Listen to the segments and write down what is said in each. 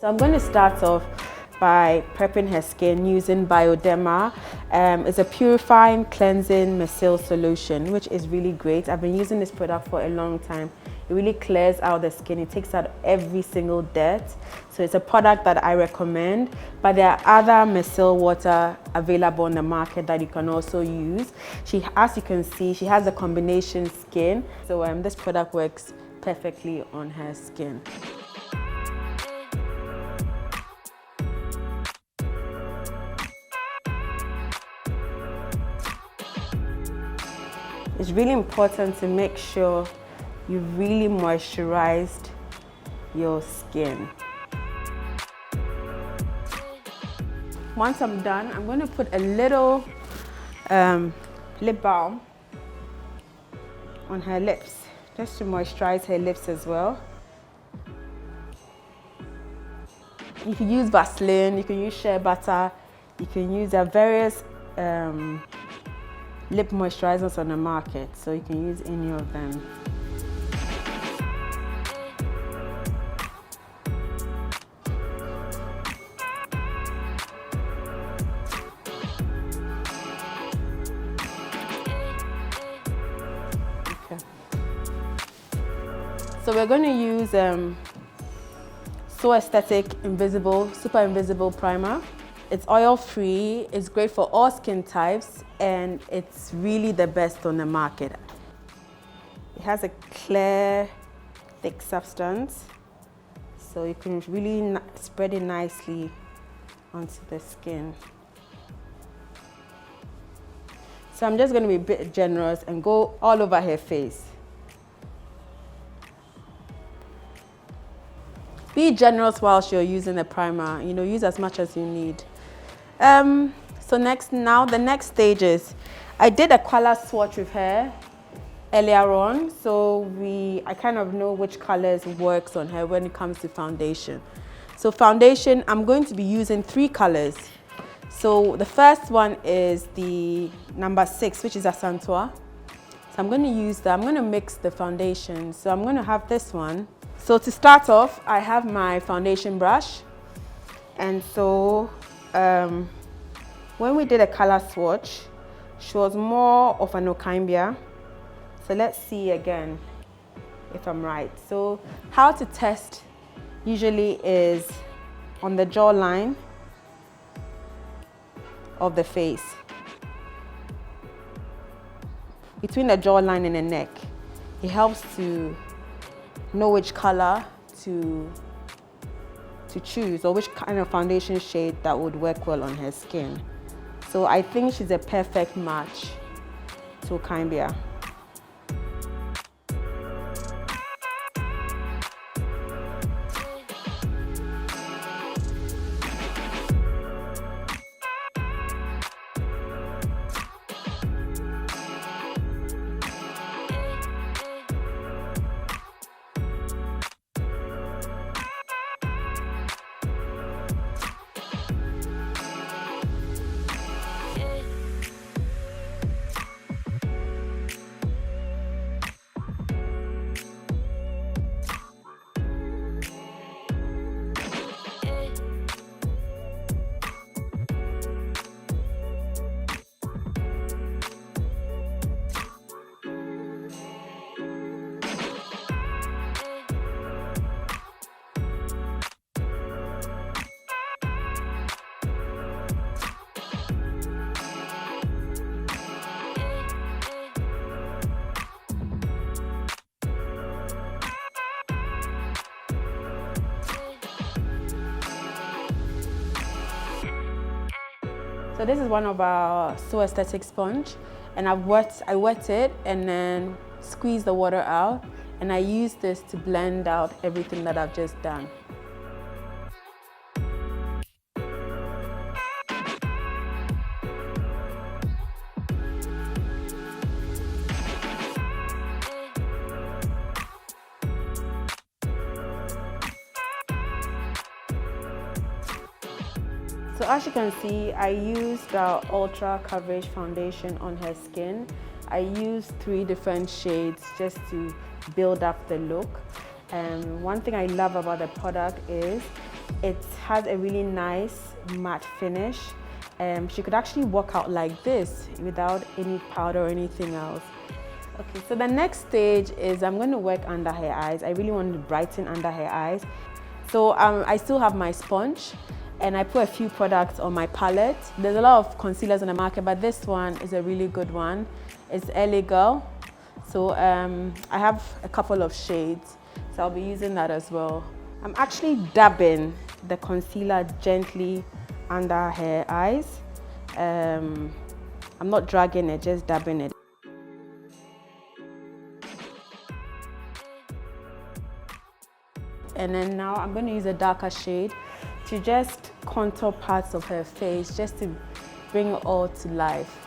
So I'm going to start off by prepping her skin using Bioderma. It's a purifying, cleansing micelle solution, which is really great. I've been using this product for a long time. It really clears out the skin. It takes out every single dirt. So it's a product that I recommend, but there are other micelle water available on the market that you can also use. As you can see, she has a combination skin. So this product works perfectly on her skin. It's really important to make sure you really moisturized your skin. Once I'm done, I'm going to put a little lip balm on her lips, just to moisturize her lips as well. You can use Vaseline, you can use shea butter, you can use various lip moisturizers on the market, so you can use any of them. Okay. So we're going to use So Aesthetic Super Invisible Primer. It's oil-free, it's great for all skin types, and it's really the best on the market. It has a clear, thick substance, so you can really spread it nicely onto the skin. So I'm just going to be a bit generous and go all over her face. Be generous whilst you're using the primer. Use as much as you need. So the next stage is, I did a color swatch with her earlier on, so I kind of know which colors works on her when it comes to foundation. So foundation, I'm going to be using 3 colors. So the first one is the number 6, which is Asantua. So I'm going to use that. I'm going to mix the foundation. So I'm going to have this one. So to start off, I have my foundation brush. And so when we did a color swatch, she was more of an 𝑒𝑦𝑒𝑙𝑖𝑞𝑢𝑖𝑑. So let's see again if I'm right. So how to test usually is on the jawline of the face, between the jawline and the neck. It helps to know which color to choose, or which kind of foundation shade that would work well on her skin. So I think she's a perfect match to 𝑘𝑖𝑚𝑒𝑟. So this is one of our So Aesthetic sponge, and I wet it and then squeeze the water out, and I use this to blend out everything that I've just done. So as you can see, I used our Ultra Coverage Foundation on her skin. I used 3 different shades just to build up the look. One thing I love about the product is It has a really nice matte finish. She could actually walk out like this without any powder or anything else. Okay, so the next stage is I'm going to work under her eyes. I really want to brighten under her eyes. So I still have my sponge and I put a few products on my palette. There's a lot of concealers on the market, but this one is a really good one. It's LA Girl. So I have a couple of shades, so I'll be using that as well. I'm actually dabbing the concealer gently under her eyes. I'm not dragging it, just dabbing it. And then now I'm going to use a darker shade to just contour parts of her face, just to bring it all to life.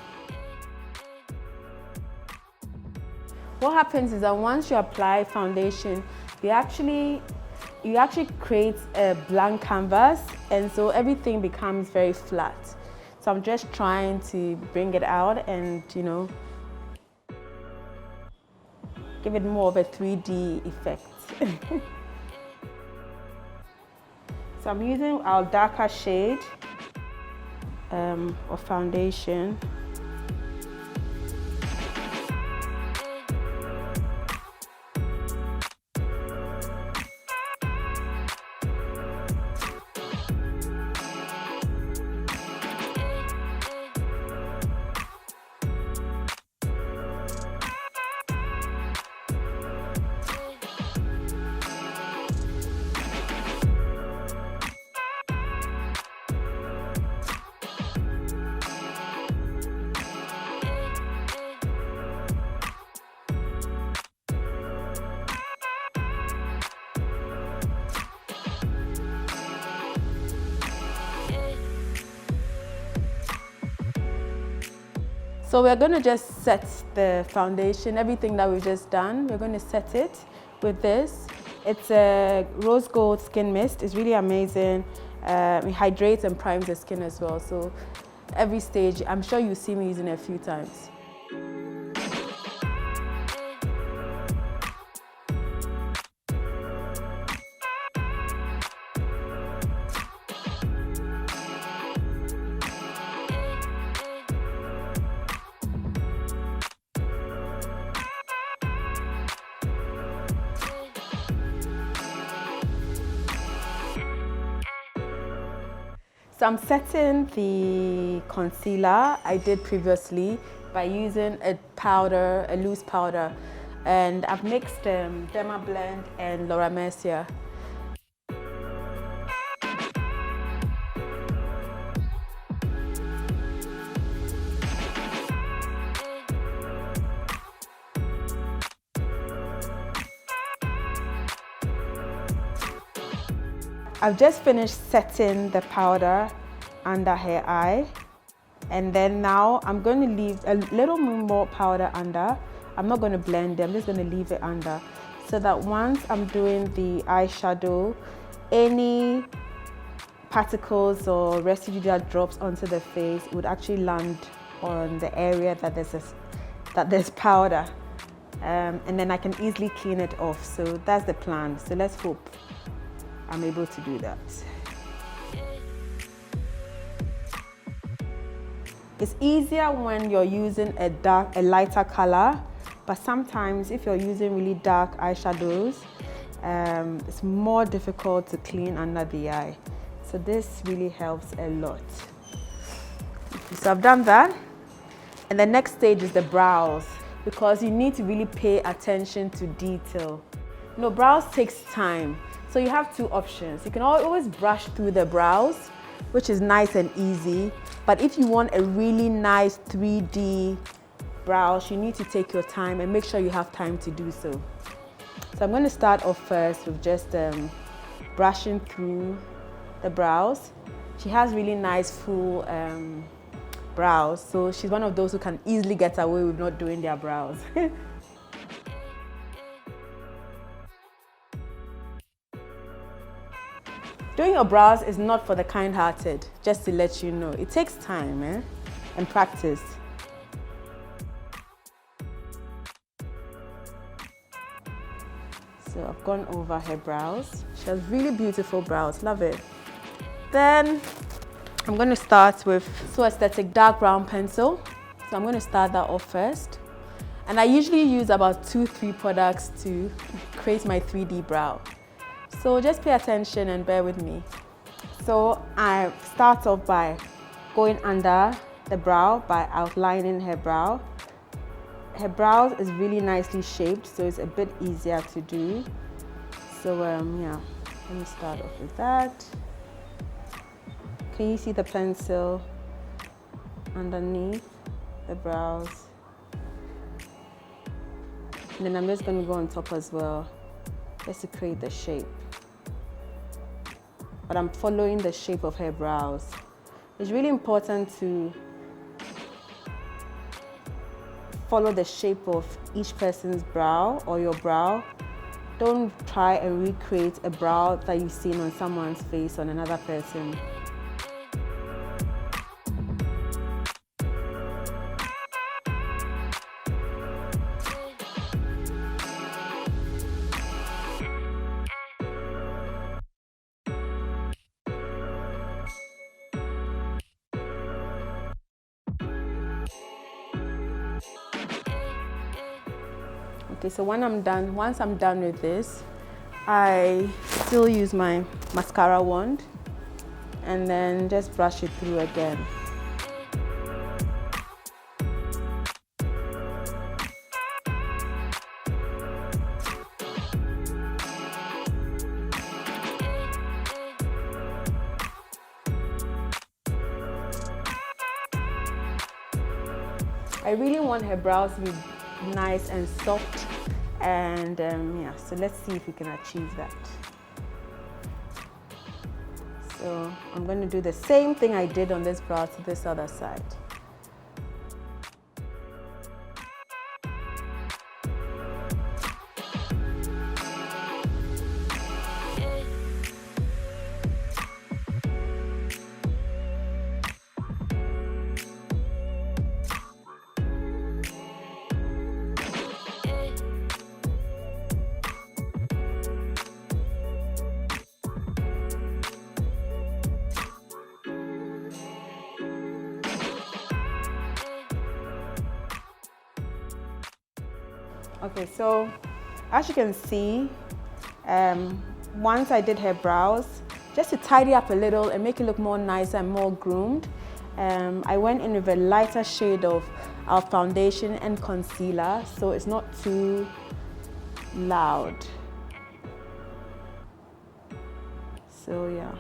What happens is that once you apply foundation, you actually create a blank canvas, and so everything becomes very flat. So I'm just trying to bring it out and, you know, give it more of a 3D effect. So I'm using our darker shade of foundation. So we're going to just set the foundation, everything that we've just done. We're going to set it with this. It's a rose gold skin mist. It's really amazing. It hydrates and primes the skin as well. So every stage, I'm sure you'll see me using it a few times. So I'm setting the concealer I did previously by using a powder, a loose powder, and I've mixed Derma Blend and Laura Mercier. I've just finished setting the powder under her eye, and then now I'm going to leave a little more powder under. I'm not going to blend it, I'm just going to leave it under, so that once I'm doing the eyeshadow, any particles or residue that drops onto the face would actually land on the area that there's powder, and then I can easily clean it off. So that's the plan. So let's hope I'm able to do that. It's easier when you're using a lighter color, but sometimes if you're using really dark eyeshadows, it's more difficult to clean under the eye. So this really helps a lot. So I've done that. And the next stage is the brows, because you need to really pay attention to detail. You know, brows takes time. So you have two options. You can always brush through the brows, which is nice and easy. But if you want a really nice 3D brows, you need to take your time and make sure you have time to do so. So I'm going to start off first with just brushing through the brows. She has really nice full brows, so she's one of those who can easily get away with not doing their brows. Doing your brows is not for the kind-hearted, just to let you know. It takes time and practice. So I've gone over her brows. She has really beautiful brows, love it. then I'm going to start with So Aesthetic dark brown pencil. So I'm going to start that off first. And I usually use about 2-3 products to create my 3D brow. So just pay attention and bear with me. So I start off by going under the brow by outlining her brow. Her brow is really nicely shaped, so it's a bit easier to do. So yeah, let me start off with that. Can you see the pencil underneath the brows? And then I'm just going to go on top as well, just to create the shape. But I'm following the shape of her brows. It's really important to follow the shape of each person's brow or your brow. Don't try and recreate a brow that you've seen on someone's face on another person. Okay, so once I'm done with this, I still use my mascara wand and then just brush it through again. I really want her brows to be nice and soft, and yeah, so let's see if we can achieve that. So I'm going to do the same thing I did on this brow to this other side. Okay, so as you can see, once I did her brows, just to tidy up a little and make it look more nice and more groomed, I went in with a lighter shade of our foundation and concealer, so it's not too loud. So yeah,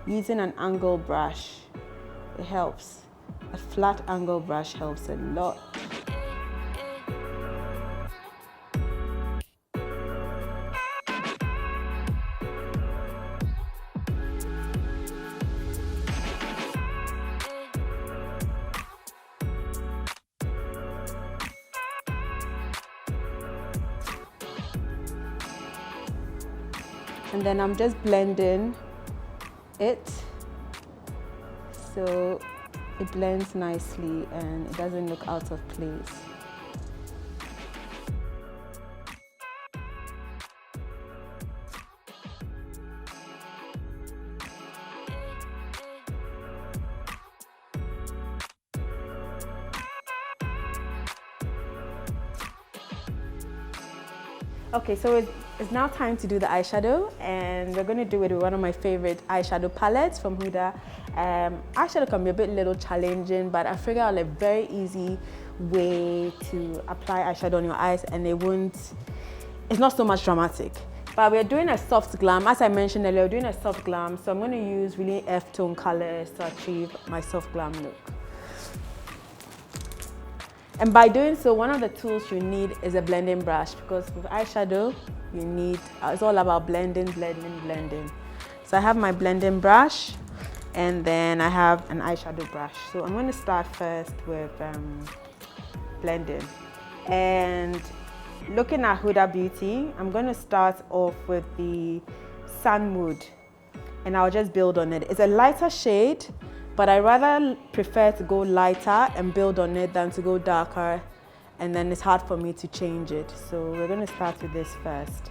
using an angle brush, it helps. A flat angle brush helps a lot. And then I'm just blending it so it blends nicely and it doesn't look out of place. Okay, so it's now time to do the eyeshadow, and we're going to do it with one of my favorite eyeshadow palettes from Huda. Eyeshadow can be a little challenging, but I figured out a very easy way to apply eyeshadow on your eyes, and it's not so much dramatic. But we're doing a soft glam. As I mentioned earlier, we're doing a soft glam, so I'm going to use really F-tone colors to achieve my soft glam look. And by doing so, one of the tools you need is a blending brush, because with eyeshadow, it's all about blending, blending, blending. So I have my blending brush, and then I have an eyeshadow brush. So I'm going to start first with blending. And looking at Huda Beauty, I'm going to start off with the Sun Mood, and I'll just build on it. It's a lighter shade, but I rather prefer to go lighter and build on it than to go darker, and then it's hard for me to change it. So we're going to start with this first.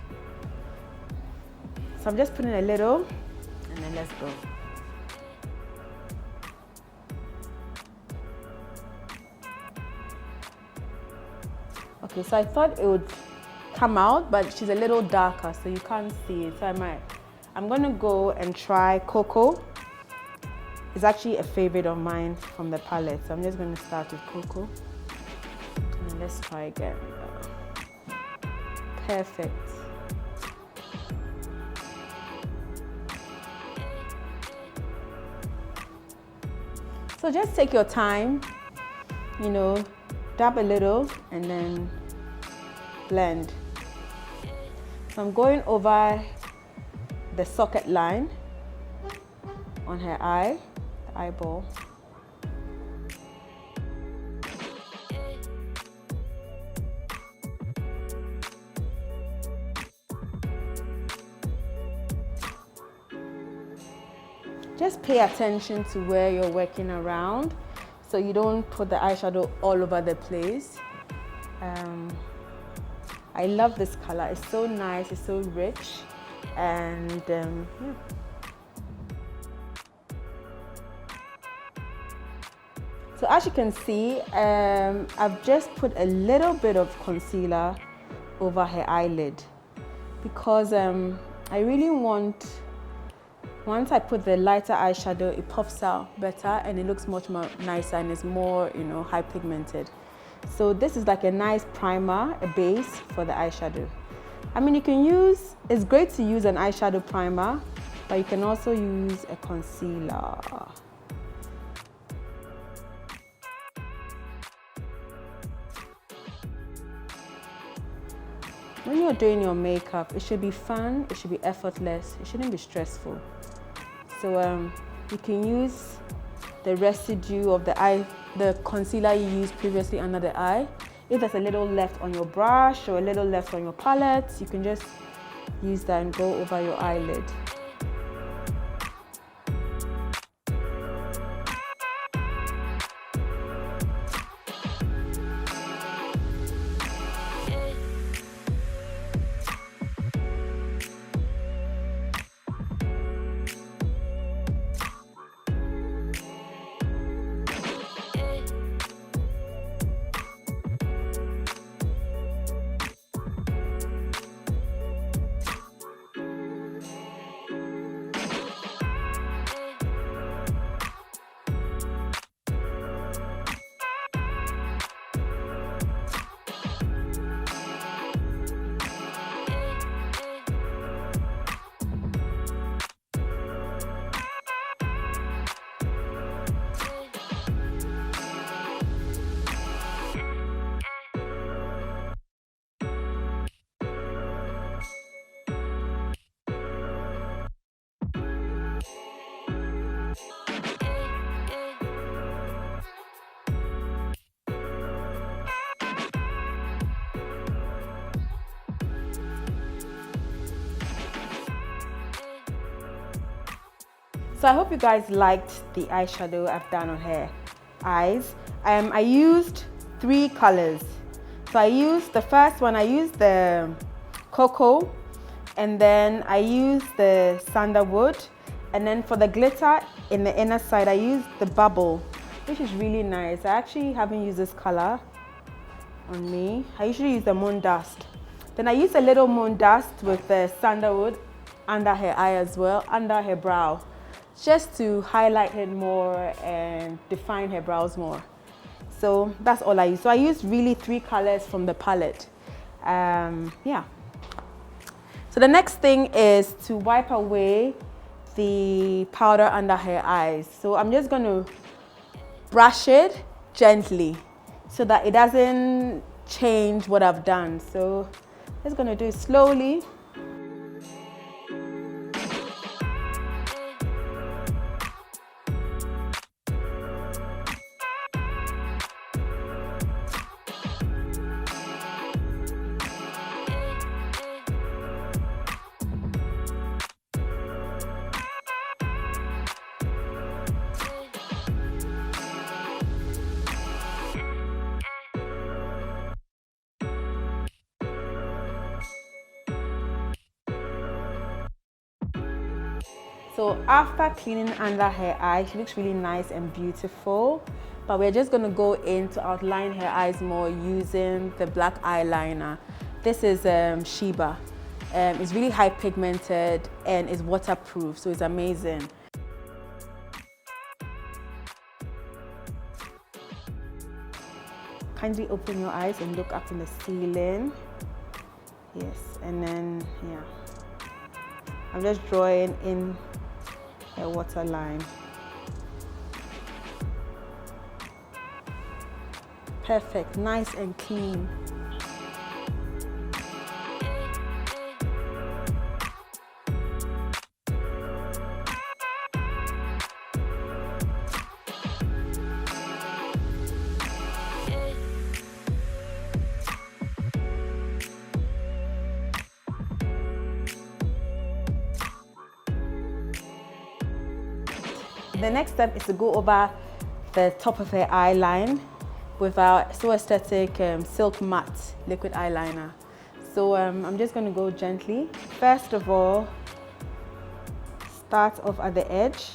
So I'm just putting a little, and then let's go. Okay, so I thought it would come out, but she's a little darker, so you can't see it. So I'm gonna go and try Cocoa. It's actually a favorite of mine from the palette, so I'm just gonna start with Cocoa. And then let's try again. Perfect. So just take your time, you know, dab a little and then blend. So I'm going over the socket line on her eye, the eyeball. Just pay attention to where you're working around so you don't put the eyeshadow all over the place. I love this color. It's so nice, it's so rich, and yeah. So as you can see, I've just put a little bit of concealer over her eyelid because I really want, once I put the lighter eyeshadow, it puffs out better and it looks much more nicer and it's more, you know, high pigmented. So this is like a nice primer, a base for the eyeshadow. I mean, you can use, it's great to use an eyeshadow primer, but you can also use a concealer. When you're doing your makeup, it should be fun, it should be effortless, it shouldn't be stressful. So you can use the residue of the concealer you used previously under the eye. If there's a little left on your brush or a little left on your palette, you can just use that and go over your eyelid. So I hope you guys liked the eyeshadow I've done on her eyes. I used 3 colors. So I used the first one, I used the Cocoa, and then I used the Sandalwood, and then for the glitter in the inner side, I used the Bubble, which is really nice. I actually haven't used this color on me. I usually use the Moon Dust. Then I used a little Moon Dust with the Sandalwood under her eye as well, under her brow, just to highlight it more and define her brows more. So that's all I use. So I used really 3 colors from the palette. Yeah. So the next thing is to wipe away the powder under her eyes. So I'm just going to brush it gently so that it doesn't change what I've done. So I'm just going to do it slowly. So after cleaning under her eye, she looks really nice and beautiful. But we're just going to go in to outline her eyes more using the black eyeliner. This is Sheba. It's really high pigmented and is waterproof, so it's amazing. Kindly open your eyes and look up in the ceiling. Yes, and then, yeah. I'm just drawing in a waterline. Perfect, nice and clean. The next step is to go over the top of her eye line with our So Aesthetic Silk Matte Liquid Eyeliner. So I'm just going to go gently. First of all, start off at the edge.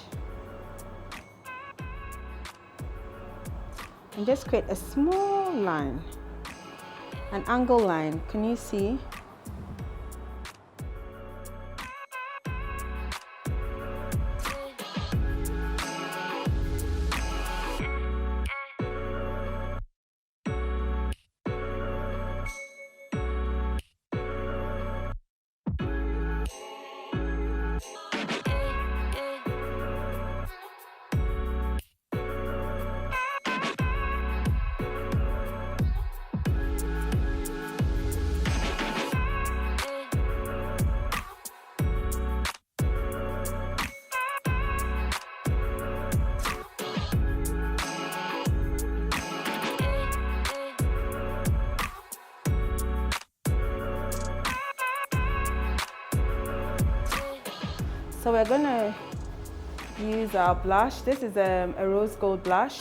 And just create a small line, an angle line. Can you see? So we're gonna use our blush. This is a rose gold blush.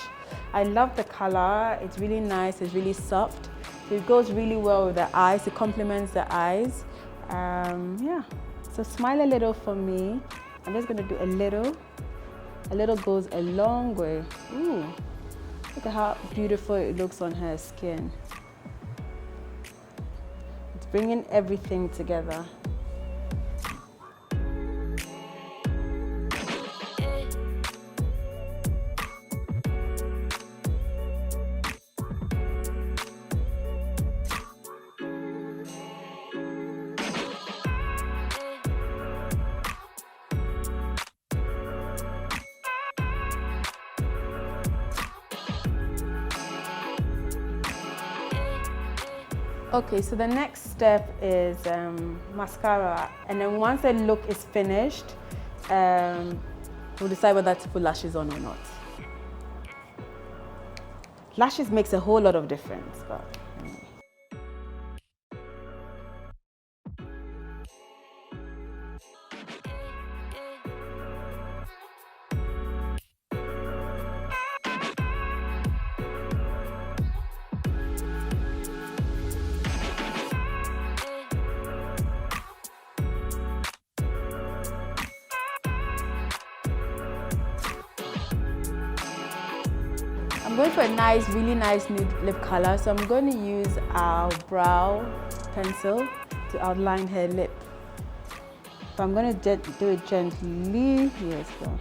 I love the color. It's really nice, it's really soft. So it goes really well with the eyes, it complements the eyes. Yeah, so smile a little for me. I'm just gonna do a little. A little goes a long way. Ooh, look at how beautiful it looks on her skin. It's bringing everything together. Okay, so the next step is mascara, and then once the look is finished, we'll decide whether to put lashes on or not. Lashes makes a whole lot of difference, but I'm going for a nice, really nice nude lip color, so I'm going to use our brow pencil to outline her lip. But I'm going to do it gently. Here we go.